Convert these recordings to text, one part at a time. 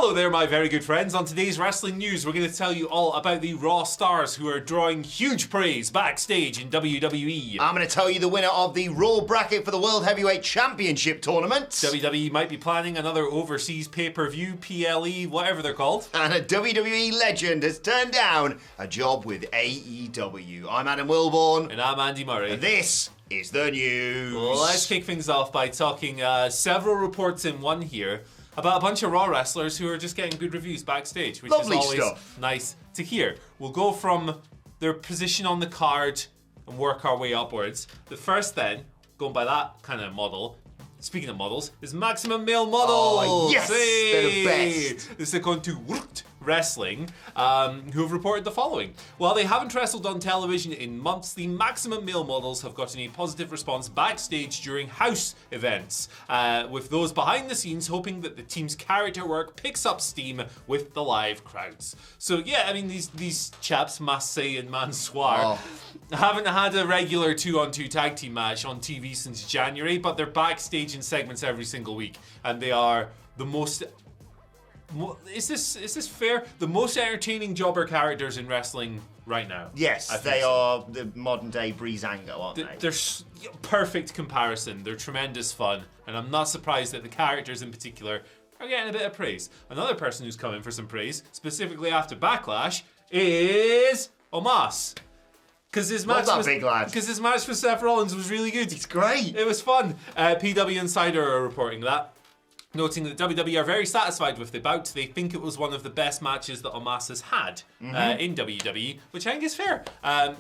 Hello there, my very good friends. On today's wrestling news, we're going to tell you all about the Raw stars who are drawing huge praise backstage in WWE. I'm going to tell you the winner of the Raw bracket for the World Heavyweight Championship tournament. WWE might be planning another overseas pay-per-view, PLE, whatever they're called. And a WWE legend has turned down a job with AEW. I'm Adam Wilborn. And I'm Andy Murray. And this is the news. Well, let's kick things off by talking several reports in one here about a bunch of Raw wrestlers who are just getting good reviews backstage, which Lovely is always stuff. nice to hear. We'll go from their position on the card and work our way upwards. The first then, going by that kind of model, speaking of models, is Maximum Male Models. Oh, yes, hey! they're the best. This is going to Wrestling, who have reported the following. While they haven't wrestled on television in months, the Maximum Male Models have gotten a positive response backstage during house events, with those behind the scenes hoping that the team's character work picks up steam with the live crowds. So yeah, I mean, these chaps, Massey and Mansoir, haven't had a regular 2-on-2 tag team match on TV since January, but they're backstage in segments every single week, and they are the most... Is this fair? The most entertaining jobber characters in wrestling right now. Yes, they are the modern day Breezango, aren't they? They're perfect comparison. They're tremendous fun, and I'm not surprised that the characters in particular are getting a bit of praise. Another person who's coming for some praise, specifically after Backlash, is Omos. Because his match with Seth Rollins was really good. It's great. It was fun. PW Insider are reporting that, noting that WWE are very satisfied with the bout. They think it was one of the best matches that Omos has had in WWE, which I think is fair.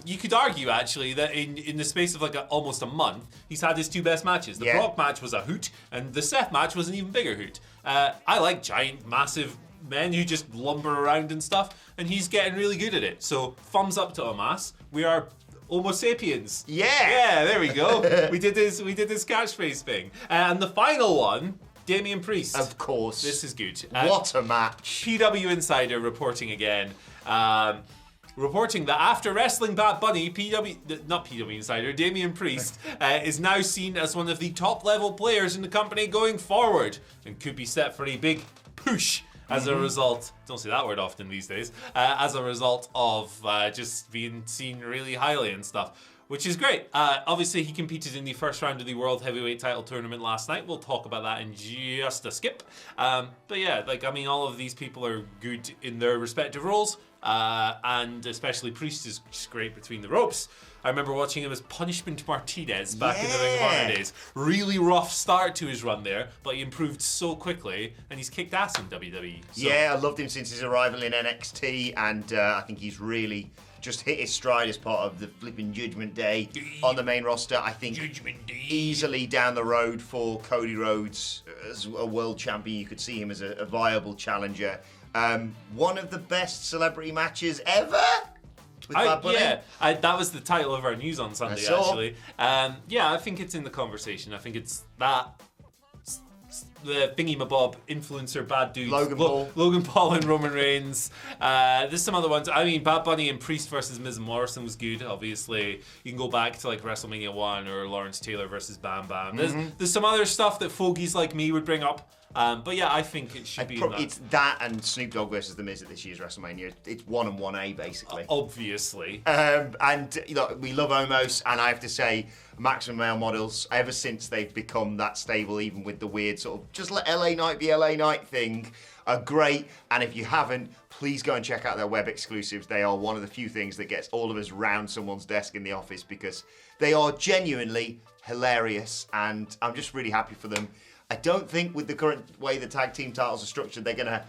You could argue, actually, that in the space of almost a month, he's had his two best matches. The Brock match was a hoot, and the Seth match was an even bigger hoot. I like giant, massive men who just lumber around and stuff, and he's getting really good at it. So, thumbs up to Omos. We are Homo sapiens. Yeah, there we go. we did this catchphrase thing. And the final one, Damian Priest. Of course. This is good. What a match. PW Insider reporting again. Reporting that after wrestling Bad Bunny, not PW Insider, Damian Priest is now seen as one of the top level players in the company going forward and could be set for a big push as a result, don't say that word often these days, as a result of just being seen really highly and stuff. Which is great. Obviously, he competed in the first round of the World Heavyweight title tournament last night. We'll talk about that in just a skip. But yeah, all of these people are good in their respective roles. And especially Priest is just great between the ropes. I remember watching him as Punishment Martinez back in the Ring of Honor days. Really rough start to his run there, but he improved so quickly, and he's kicked ass in WWE. So. Yeah, I loved him since his arrival in NXT, and I think he's really just hit his stride as part of the flipping Judgment Day on the main roster. I think easily down the road for Cody Rhodes as a world champion. You could see him as a viable challenger. One of the best celebrity matches ever with Bad Bunny. Yeah, that was the title of our news on Sunday, actually. I think it's in the conversation. I think it's that... the thingy-mabob influencer bad dudes. Logan Paul and Roman Reigns. There's some other ones. I mean, Bad Bunny and Priest versus Miz and Morrison was good, obviously. You can go back to WrestleMania 1 or Lawrence Taylor versus Bam Bam. There's some other stuff that fogies like me would bring up. But yeah, I think it should be in that. It's that and Snoop Dogg versus The Miz at this year's WrestleMania. It's 1 and 1A, basically. Obviously. And we love Omos, and I have to say, Maximum Male Models, ever since they've become that stable, even with the weird sort of just let LA Knight be LA Knight thing, are great. And if you haven't, please go and check out their web exclusives. They are one of the few things that gets all of us round someone's desk in the office because they are genuinely hilarious, and I'm just really happy for them. I don't think with the current way the tag team titles are structured, they're going to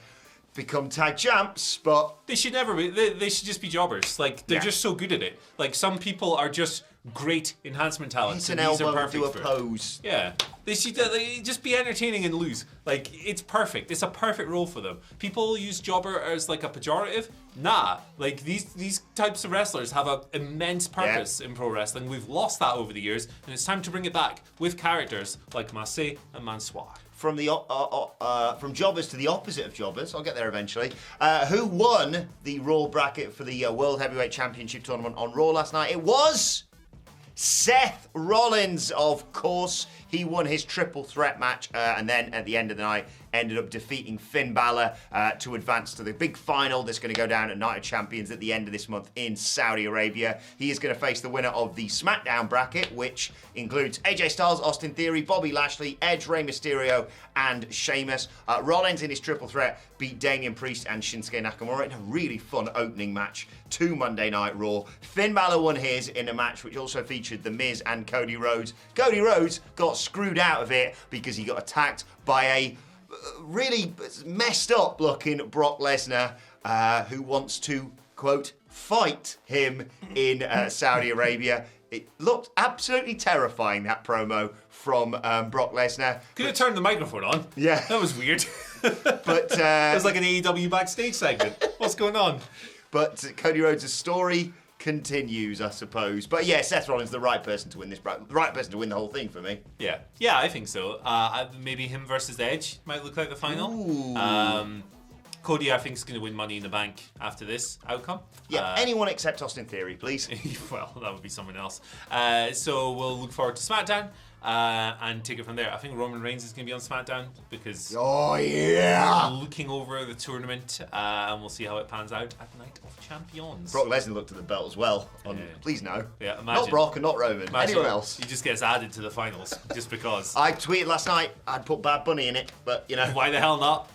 become tag champs, but... They should never be. They should just be jobbers. They're just so good at it. Some people are just great enhancement talents. Hit an elbow, do a pose. Yeah. They should just be entertaining and lose. It's perfect. It's a perfect role for them. People use jobber as a pejorative. Nah. These types of wrestlers have an immense purpose in pro wrestling. We've lost that over the years, and it's time to bring it back with characters like Massey and Mansoir. From jobbers to the opposite of jobbers, I'll get there eventually, who won the Raw bracket for the World Heavyweight Championship tournament on Raw last night? It was Seth Rollins, of course. He won his triple threat match, and then at the end of the night, ended up defeating Finn Balor to advance to the big final that's going to go down at Night of Champions at the end of this month in Saudi Arabia. He is going to face the winner of the SmackDown bracket, which includes AJ Styles, Austin Theory, Bobby Lashley, Edge, Rey Mysterio, and Sheamus. Rollins in his triple threat beat Damian Priest and Shinsuke Nakamura in a really fun opening match to Monday Night Raw. Finn Balor won his in a match which also featured The Miz and Cody Rhodes. Cody Rhodes got screwed out of it because he got attacked by a really messed up looking Brock Lesnar who wants to, quote, fight him in Saudi Arabia. It looked absolutely terrifying, that promo from Brock Lesnar. Could have turned the microphone on. Yeah. That was weird. But it was like an AEW backstage segment. What's going on? But Cody Rhodes' story continues, I suppose. But yeah, Seth Rollins the right person to win this, the right person to win the whole thing for me. Yeah, I think so. Maybe him versus Edge might look like the final. Ooh. Cody, I think, is going to win Money in the Bank after this outcome. Yeah, anyone except Austin Theory, please. Well, that would be someone else. So we'll look forward to SmackDown and take it from there. I think Roman Reigns is going to be on SmackDown because looking over the tournament, and we'll see how it pans out at Night of Champions. Brock Lesnar looked at the belt as well. Please no. Yeah, imagine, not Brock and not Roman. Anyone else. He just gets added to the finals just because. I tweeted last night I'd put Bad Bunny in it, but you know. Why the hell not?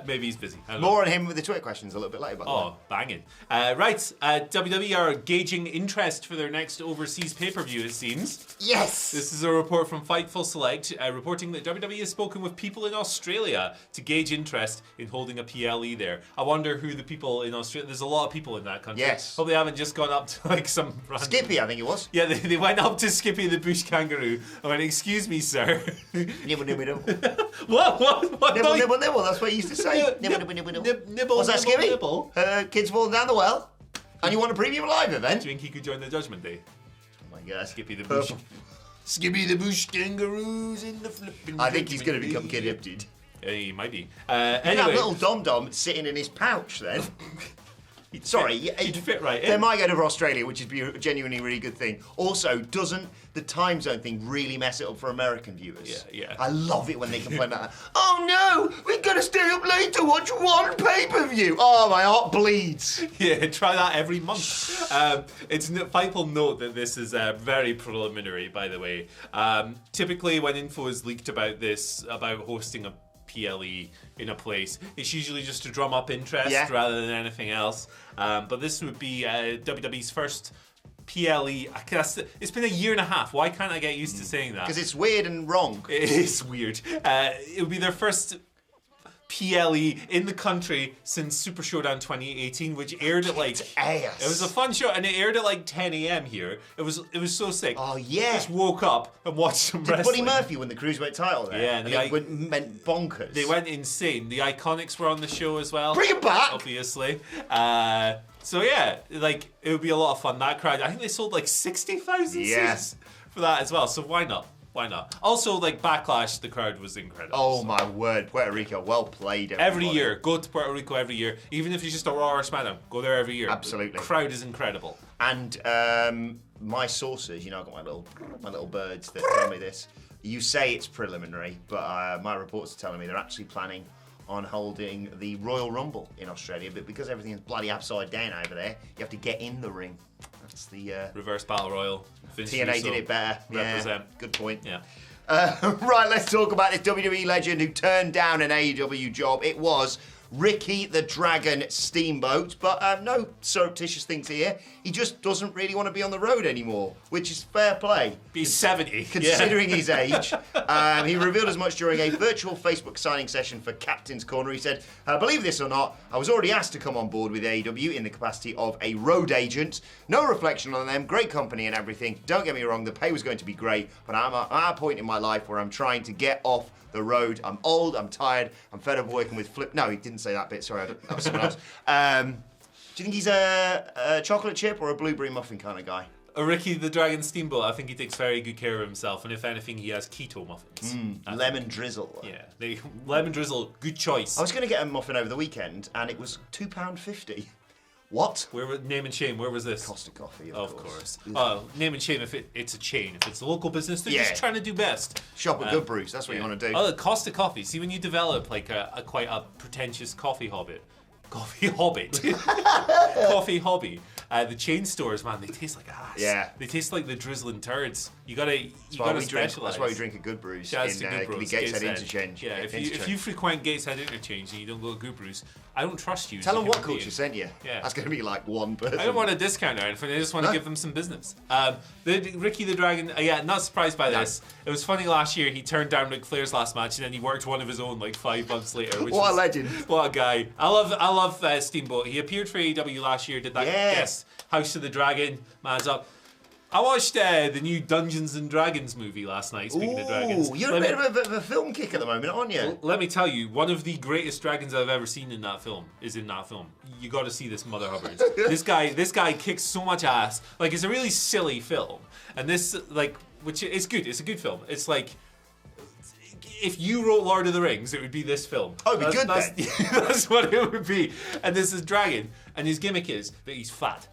Maybe he's busy. More on him with the Twitter questions a little bit later, by the way. Banging. Right, WWE are gauging interest for their next overseas pay-per-view, it seems. Yes! This is a report from Fightful Select, reporting that WWE has spoken with people in Australia to gauge interest in holding a PLE there. I wonder who the people in Australia... There's a lot of people in that country. Yes. Hope they haven't just gone up to like some... random... Skippy, I think it was. Yeah, they went up to Skippy the bush kangaroo and went, "Excuse me, sir." Nibble, nibble, nibble. What? Nibble, nibble, nibble. That's what he used to say. Nibble, nibble, nibble, nibble. Nibble, Was that Skippy? nibble. Kids falling down the well. And you want a premium live event? Do you think he could join the Judgment Day? Oh my God. Skippy the bush. Skippy the bush kangaroos in the flipping... I think he's going to become kid emptied. Yeah, he might be. That Anyway, little dom-dom sitting in his pouch then. Sorry, he'd fit right in. They might go to Australia, which would be a genuinely really good thing. Also, doesn't the time zone thing really mess it up for American viewers? Yeah. I love it when they complain about that. Oh no, we've got to stay up late to watch one pay-per-view. Oh, my heart bleeds. Yeah, try that every month. It's Fightful note that this is very preliminary, by the way. Typically, when info is leaked about this, about hosting a PLE in a place, it's usually just to drum up interest rather than anything else. But this would be WWE's first PLE. It's been a year and a half. Why can't I get used to saying that? Because it's weird and wrong. It is weird. It would be their first PLE in the country since Super Showdown 2018, which aired at like... ass. It was a fun show, and it aired at like 10 a.m. here. It was so sick. Oh, yeah. Just woke up and watched some Did wrestling. Buddy Murphy win the Cruiserweight title there? Yeah, and it went bonkers. They went insane. The Iconics were on the show as well. Bring it back! Obviously. So yeah, like, it would be a lot of fun. That crowd, I think they sold like 60,000 seats for that as well, so why not? Why not? Also, like, Backlash, the crowd was incredible. Oh, my word. Puerto Rico, well played, everybody. Every year. Go to Puerto Rico every year. Even if it's just a Raw or SmackDown, go there every year. Absolutely. The crowd is incredible. And my sources, you know, I've got my little birds that tell me this. You say it's preliminary, but my reports are telling me they're actually planning on holding the Royal Rumble in Australia, but because everything's bloody upside down over there, you have to get in the ring. That's the... Reverse Battle Royal. TNA did it better. Represent. Yeah, good point. Yeah. Right, let's talk about this WWE legend who turned down an AEW job. It was Ricky the Dragon Steamboat, but no surreptitious things here. He just doesn't really want to be on the road anymore, which is fair play. He's 70. Considering his age. He revealed as much during a virtual Facebook signing session for Captain's Corner. He said, believe this or not, I was already asked to come on board with AEW in the capacity of a road agent. No reflection on them, great company and everything. Don't get me wrong, the pay was going to be great, but I'm at a point in my life where I'm trying to get off the road. I'm old, I'm tired, I'm fed up working with Flip. No, he didn't say that bit, sorry, that was someone else. Do you think he's a chocolate chip or a blueberry muffin kind of guy? Ricky the Dragon Steamboat, I think he takes very good care of himself, and if anything, he has keto muffins. Lemon drizzle. Yeah, lemon drizzle, good choice. I was going to get a muffin over the weekend, and it was £2.50. What? Name and shame, where was this? Costa Coffee, of course. Name and shame if it's a chain. If it's a local business, they're just trying to do best. Shop at Good Brews, that's what you want to do. Oh, Costa Coffee. See, when you develop like a quite a pretentious coffee hobby, coffee hobby. The chain stores, man, they taste like ass. Yeah. They taste like the drizzling turds. You gotta specialize. That's why we drink at Good Brews Shouts in to Good Brews, Gateshead Interchange. Yeah, if you frequent Gateshead Interchange and you don't go to Good Brews, I don't trust you. Tell them WhatCulture sent you. Yeah. That's going to be like one person. I don't want a discount or anything. I just want to give them some business. Ricky the Dragon, not surprised by this. It was funny last year. He turned down Ric Flair's last match and then he worked one of his own like 5 months later. What a legend! What a guy! I love Steamboat. He appeared for AEW last year. Did that guest House of the Dragon? Man's up. I watched the new Dungeons and Dragons movie last night. Speaking of dragons, you're a bit of a film kick at the moment, aren't you? Let me tell you, one of the greatest dragons I've ever seen in that film is in that film. You got to see this, Mother Hubbards. This guy kicks so much ass. Like, it's a really silly film, and this which is good. It's a good film. It's like, if you wrote Lord of the Rings, it would be this film. Oh, it'd be good then. That's what it would be. And this is dragon, and his gimmick is that he's fat.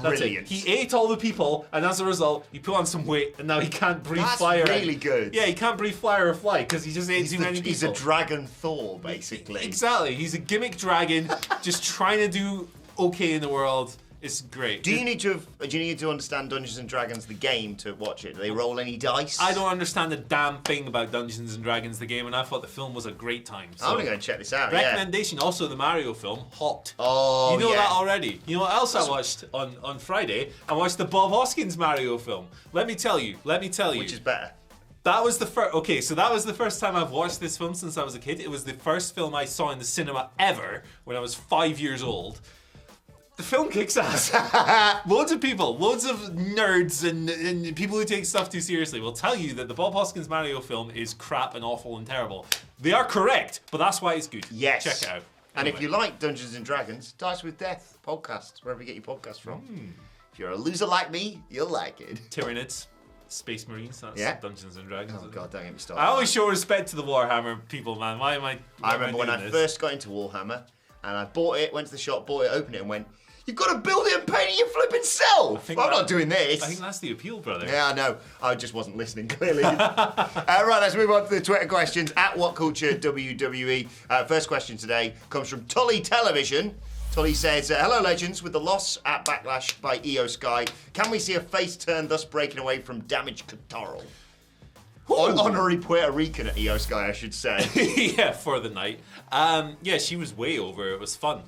That's Brilliant. it. He ate all the people, and as a result, he put on some weight, and now he can't breathe fire. That's really good. Yeah, he can't breathe fire or fly because he just ate too many people. He's a dragon Thor, basically. Exactly. He's a gimmick dragon, just trying to do okay in the world. It's great. Do you need to understand Dungeons and Dragons the game to watch it? Do they roll any dice? I don't understand a damn thing about Dungeons and Dragons the game, and I thought the film was a great time. So I'm gonna go and check this out. Recommendation. Also, the Mario film, hot. Oh, you know that already. You know what else I watched on Friday? I watched the Bob Hoskins Mario film. Let me tell you. Which is better? That was the first. Okay, so that was the first time I've watched this film since I was a kid. It was the first film I saw in the cinema ever when I was 5 years old. The film kicks ass. Loads of people, loads of nerds and people who take stuff too seriously will tell you that the Bob Hoskins Mario film is crap and awful and terrible. They are correct, but that's why it's good. Yes. Check it out. And if you like Dungeons and Dragons, Dice with Death podcast, wherever you get your podcast from. If you're a loser like me, you'll like it. Tyranids, Space Marines, that's Dungeons and Dragons. Oh God, don't get me started. I always show respect to the Warhammer people, man. Why am I? I remember when I first got into Warhammer, and I bought it, went to the shop, bought it, opened it, and went, "You've got to build it and paint it your flipping self." I'm not doing this. I think that's the appeal, brother. Yeah, I know. I just wasn't listening clearly. Right, let's move on to the Twitter questions at WhatCulture WWE. First question today comes from Tully Television. Tully says, "Hello, legends. With the loss at Backlash by Io Sky, can we see a face turn, thus breaking away from Damage Control?" Honorary Puerto Rican at Io Sky, I should say. Yeah, for the night. Yeah, she was way over. It was fun.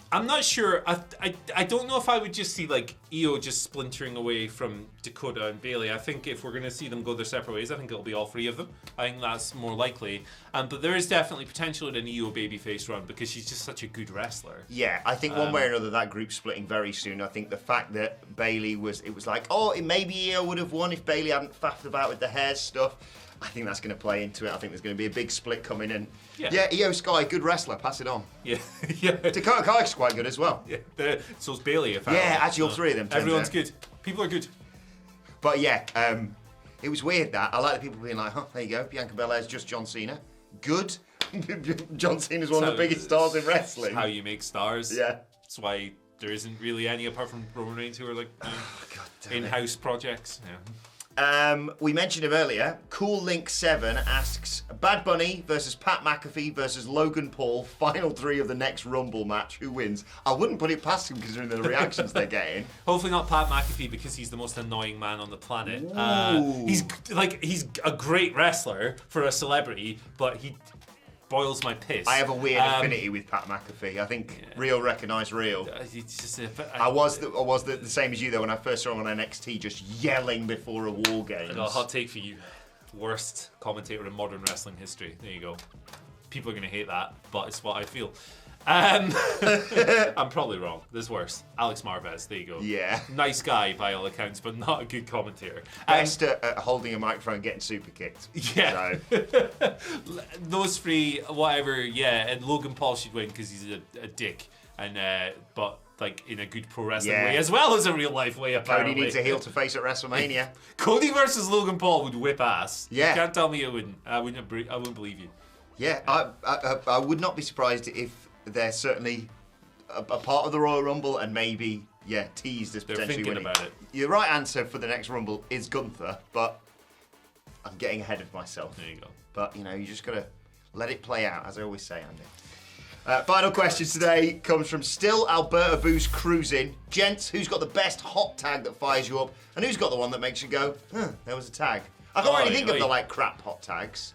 I'm not sure. I don't know if I would just see like Io just splintering away from Dakota and Bailey. I think if we're going to see them go their separate ways, I think it'll be all three of them. I think that's more likely. But there is definitely potential in an Io babyface run because she's just such a good wrestler. Yeah, I think one way or another that group's splitting very soon. I think the fact that Bailey it was like, maybe Io would have won if Bailey hadn't faffed about with the hair stuff. I think that's going to play into it. I think there's going to be a big split coming in. Yeah, Io Sky, good wrestler. Pass it on. Yeah. Dakota Kai's quite good as well. Yeah, so's Bailey. Apparently. Yeah, actually all three of them. Everyone's good. People are good. But yeah, it was weird that. I like the people being like, there you go, Bianca Belair's just John Cena. Good. John Cena's one of the biggest stars in wrestling. How you make stars. Yeah. That's why there isn't really any apart from Roman Reigns who are like in-house projects. Yeah. We mentioned him earlier. Cool Link 7 asks, Bad Bunny versus Pat McAfee versus Logan Paul, final 3 of the next Rumble match. Who wins? I wouldn't put it past him considering the reactions they're getting. Hopefully not Pat McAfee because he's the most annoying man on the planet. He's a great wrestler for a celebrity, but he boils my piss. I have a weird affinity with Pat McAfee. I think real recognise real. I was the same as you though when I first saw him on NXT, just yelling before a War Games. I got a hot take for you. Worst commentator in modern wrestling history. There you go. People are going to hate that, but it's what I feel. I'm probably wrong. There's worse. Alex Marvez. There you go. Yeah. Nice guy by all accounts, but not a good commentator. Best at holding a microphone and getting super kicked. Yeah. So. Those three, whatever. Yeah, and Logan Paul should win because he's a dick, and but like in a good pro wrestling way as well as a real life way. Apparently, Cody needs a heel to face at WrestleMania. Cody versus Logan Paul would whip ass. Yeah. You can't tell me it wouldn't. I wouldn't believe you. Yeah, I would not be surprised if they're certainly a part of the Royal Rumble and maybe, teased as They're potentially thinking winning. about it. Your right answer for the next Rumble is Gunther, but I'm getting ahead of myself. There you go. But, you just got to let it play out, as I always say, Andy. Final question today comes from Still Alberta Boost Cruising. Gents, who's got the best hot tag that fires you up? And who's got the one that makes you go, there was a tag? I can't really think of the, crap hot tags.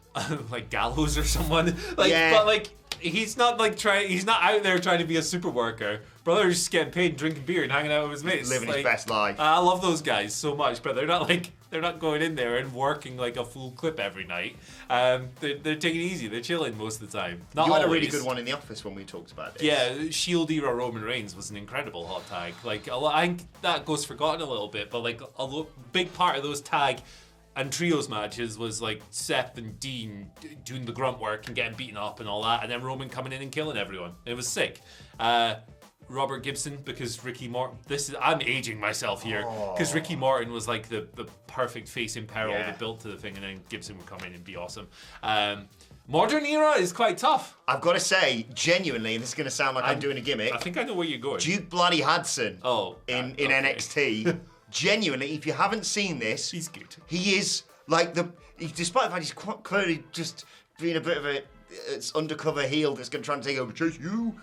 Like Gallows or someone. Yeah. But, he's not, he's not out there trying to be a super worker. Brother's just getting paid and drinking beer and hanging out with his mates. Living his best life. I love those guys so much, but they're not going in there and working like a full clip every night. They're taking it easy. They're chilling most of the time. Not You had always. a really good one in the office when we talked about this. Yeah, Shield era Roman Reigns was an incredible hot tag. I think that goes forgotten a little bit, but a big part of those tag and trios matches was Seth and Dean doing the grunt work and getting beaten up and all that, and then Roman coming in and killing everyone. It was sick. Robert Gibson, because Ricky Morton. I'm aging myself here, because Ricky Morton was the perfect face in peril that built to the thing, and then Gibson would come in and be awesome. Modern era is quite tough. I've got to say, genuinely, and this is going to sound like I'm doing a gimmick. I think I know where you're going. Duke bloody Hudson. In okay. NXT. Genuinely, if you haven't seen this, he's good. He is despite the fact he's quite clearly just being a bit of a undercover heel that's going to try and take over Chase U.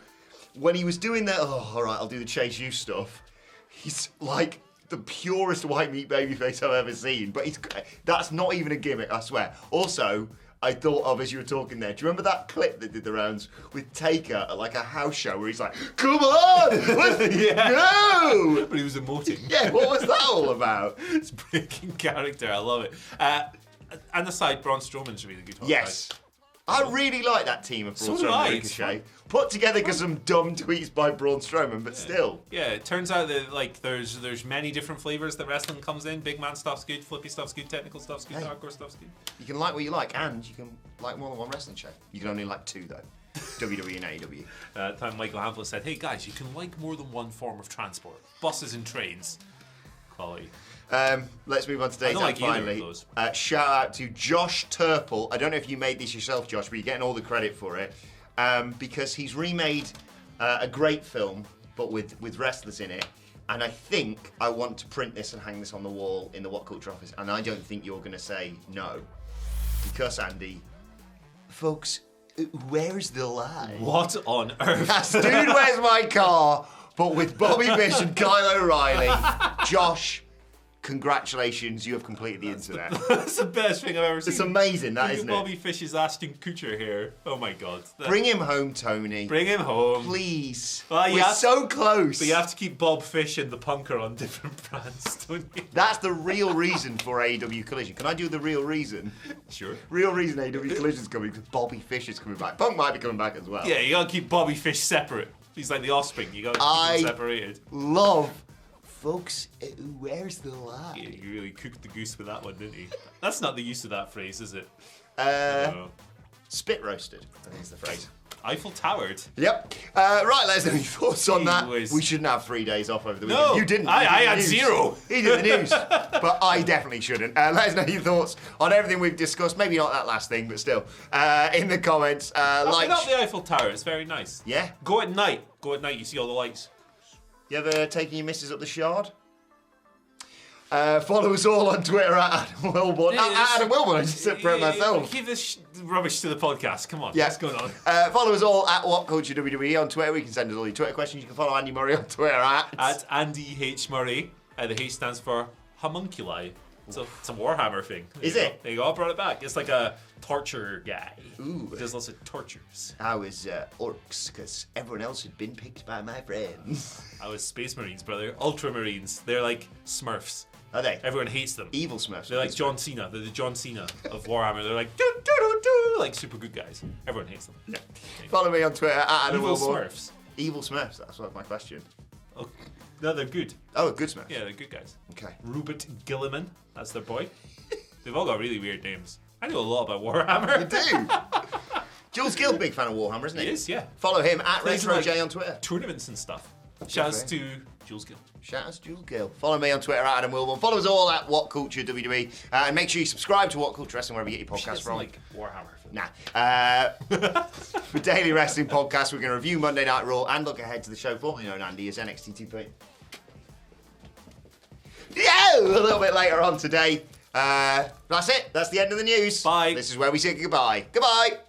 When he was doing that, all right, I'll do the Chase U stuff. He's like the purest white meat babyface I've ever seen. But that's not even a gimmick, I swear. Also, I thought of as you were talking there. Do you remember that clip that did the rounds with Taker at a house show where he's like, "Come on, let's go!" But he was emoting. Yeah, what was that all about? It's breaking character. I love it. And aside, Braun Strowman's really good. Yes. I really like that team of Braun So do Strowman I. and Ricochet. Put together because some dumb tweets by Braun Strowman, but still. Yeah, it turns out that there's many different flavors that wrestling comes in. Big man stuff's good, flippy stuff's good, technical stuff's good, hardcore stuff's good. You can like what you like, and you can like more than one wrestling show. You can only like two though. WWE and AEW. Time Michael Hamflett said, "Hey guys, you can like more than one form of transport. Buses and trains. Quality." Let's move on to data finally. Shout out to Josh Turple. I don't know if you made this yourself, Josh, but you're getting all the credit for it. Because he's remade a great film, but with wrestlers in it. And I think I want to print this and hang this on the wall in the WhatCulture office. And I don't think you're going to say no. Because, Andy, folks, where's the line? What on earth? That's Dude, Where's My Car? But with Bobby Fish and Kyle O'Reilly. Josh, congratulations, you have completed the internet. That's the best thing I've ever seen. It's amazing, that, isn't it? Bobby Fish's Ashton Kutcher here. Oh my god. Bring him home, Tony. Bring him home. Please. Well, we're so close. But you have to keep Bob Fish and the Punker on different brands, don't you? That's the real reason for AEW Collision. Can I do the real reason? Sure. Real reason AEW Collision's coming because Bobby Fish is coming back. Punk might be coming back as well. Yeah, you gotta keep Bobby Fish separate. He's like the offspring. You gotta keep him separated. Love. Folks, where's the line? Yeah, you really cooked the goose with that one, didn't you? That's not the use of that phrase, is it? Spit roasted, I think is the phrase. Eiffel Towered. Yep. Right, let's know your thoughts on that. Whiz. We shouldn't have 3 days off over the weekend. No, You didn't. I had 0. He did the news. But I definitely shouldn't. Let us know your thoughts on everything we've discussed. Maybe not that last thing, but still. In the comments. Like up the Eiffel Tower. It's very nice. Yeah? Go at night. You see all the lights. You ever taken your missus up the Shard? Follow us all on Twitter at Adam Wilborn. Adam Wilborn, I just said for it myself. Give this rubbish to the podcast. Come on, yeah. What's going on? Follow us all at WhatCulture WWE on Twitter. We can send us all your Twitter questions. You can follow Andy Murray on Twitter at Andy H. Murray. The H stands for homunculi. So it's a Warhammer thing. Is it? There you go, I brought it back. It's like a torture guy. Ooh. He does lots of tortures. I was orcs, because everyone else had been picked by my friends. I was Space Marines, brother. Ultramarines. They're like Smurfs. Are they? Everyone hates them. Evil Smurfs. They're like John Cena. They're the John Cena of Warhammer. They're like, doo, doo, doo, doo, like super good guys. Everyone hates them. Yeah. Follow me on Twitter at Adam Evil Wilborn. Smurfs. Evil Smurfs, that's what my question. Oh, no, they're good. Oh, good Smurfs. Yeah, they're good guys. Okay. Rupert Gilliman, that's their boy. They've all got really weird names. I know a lot about Warhammer. You do? Jules Gill, big fan of Warhammer, isn't he? He is, yeah. Follow him at Plays in, RetroJ on Twitter. Tournaments and stuff. Shouts to Jules Gill. Shout out to Jules Gill. Follow me on Twitter at Adam Wilborn. Follow us all at WhatCulture WWE. And make sure you subscribe to WhatCulture Wrestling wherever you get your podcasts from. Like Warhammer. Nah. For Daily Wrestling Podcast, we're going to review Monday Night Raw and look ahead to the show formerly known, Andy, as NXT 2.0. Yeah, a little bit later on today. That's it. That's the end of the news. Bye. This is where we say goodbye. Goodbye.